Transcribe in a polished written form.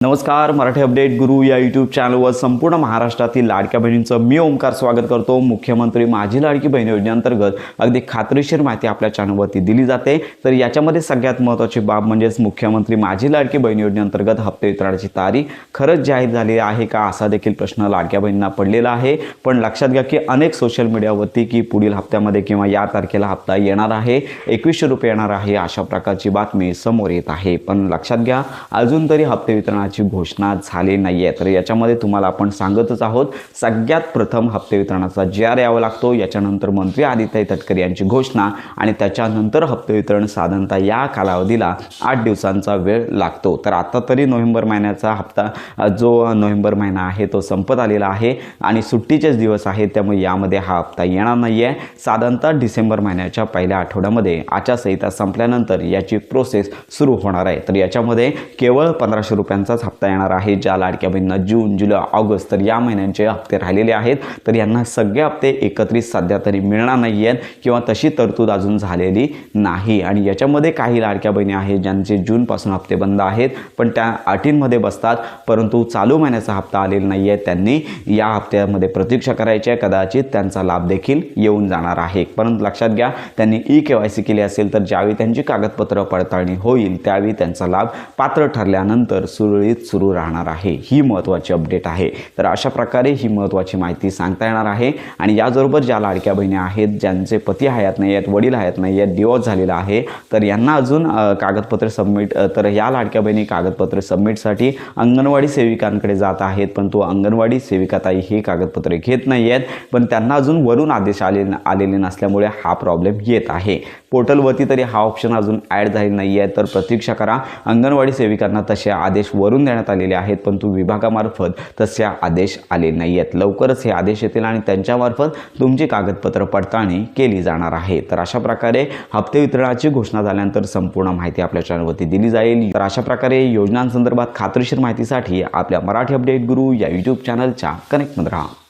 नमस्कार, मराठी अपडेट गुरु या यूट्यूब चॅनलवर संपूर्ण महाराष्ट्रातील लाडक्या बहिणींचं मी ओमकार स्वागत करतो। मुख्यमंत्री माझी लाडकी बहीण योजनेअंतर्गत अगदी खात्रीशीर माहिती आपल्या चॅनलवरती दिली जाते। तर याच्यामध्ये सगळ्यात महत्त्वाची बाब म्हणजेच मुख्यमंत्री माझी लाडकी बहीण योजनेअंतर्गत हप्ते वितरणाची तारीख खरंच जाहीर झाली आहे का असा देखील प्रश्न लाडक्या बहिणींना पडलेला आहे। पण लक्षात घ्या की अनेक सोशल मीडियावरती की पुढील हप्त्यामध्ये किंवा या तारखेला हप्ता येणार आहे, 2100 रुपये येणार आहे अशा प्रकारची बातमी समोर येत आहे। पण लक्षात घ्या अजून तरी हप्ते वितरणा घोषणा झाली नाहीये। तर याच्यामध्ये तुम्हाला आपण सांगतच आहोत, सगळ्यात प्रथम हप्ते वितरणाचा GR यावा लागतो, याच्यानंतर मंत्री आदित्य तटकरे यांची घोषणा आणि त्याच्यानंतर हप्ते वितरण साधारणतः या कालावधीला 8 दिवसांचा वेळ लागतो। तर आता तरी नोव्हेंबर महिन्याचा हप्ता जो नोव्हेंबर महिना आहे तो संपत आलेला आहे आणि सुट्टीचेच दिवस आहेत, त्यामुळे यामध्ये हा हप्ता येणार नाहीये। साधारणतः डिसेंबर महिन्याच्या पहिल्या आठवड्यामध्ये आचारसंहिता संपल्यानंतर याची प्रोसेस सुरू होणार आहे। तर याच्यामध्ये केवळ 1500 रुपयांचा हप्ता येणार आहे। ज्या लाडक्या बहिणींना जून, जुलै, ऑगस्ट तर या महिन्यांचे हप्ते राहिलेले आहेत, तर यांना सगळे हप्ते एकत्रित सध्या तरी मिळणार नाही आहेत किंवा तशी तरतूद अजून झालेली नाही। आणि याच्यामध्ये काही लाडक्या बहिणी आहेत ज्यांचे जूनपासून हप्ते बंद आहेत, पण त्या अटींमध्ये बसतात, परंतु चालू महिन्याचा हप्ता आलेला नाही आहे, त्यांनी या हप्त्यामध्ये प्रतीक्षा करायची आहे। कदाचित त्यांचा लाभ देखील येऊन जाणार आहे। परंतु लक्षात घ्या त्यांनी EKYC केली असेल तर ज्यावेळी त्यांची कागदपत्र पडताळणी होईल त्यावेळी त्यांचा लाभ पात्र ठरल्यानंतर सुरू राहणार आहे। ही महत्त्वाची अपडेट आहे। तर अशा प्रकारे ही महत्त्वाची माहिती सांगता येणार आहे। आणि याचबरोबर ज्या लाडक्या बहिणी आहेत ज्यांचे पती हयात नाही आहेत, वडील हयात नाही आहेत, डिवोर्स झालेला आहे, तर यांना अजून कागदपत्र सबमिट तर या लाडक्या बहिणी कागदपत्र सबमिटसाठी अंगणवाडी सेविकांकडे जात आहेत, पण तो अंगणवाडी सेविकाताई ही कागदपत्रे घेत नाही आहेत, पण त्यांना अजून वरून आदेश आलेले नसल्यामुळे हा प्रॉब्लेम येत आहे। पोर्टलवरती तरी हा ऑप्शन अजून ॲड झालेला नाही आहे, तर प्रतीक्षा करा। अंगणवाडी सेविकांना तसे आदेश वरून देण्यात आलेले आहेत, परंतु विभागामार्फत तसे आदेश आले नाही आहेत। लवकरच हे आदेश येतील आणि त्यांच्यामार्फत तुमची कागदपत्र पडताळणी केली जाणार आहे। तर अशा प्रकारे हप्ते वितरणाची घोषणा झाल्यानंतर संपूर्ण माहिती आपल्या चॅनलवरती दिली जाईल। तर अशा प्रकारे योजनांसंदर्भात खात्रीशीर माहितीसाठी आपल्या मराठी अपडेट गुरु या यूट्यूब चॅनलच्या कनेक्टमध्ये राहा।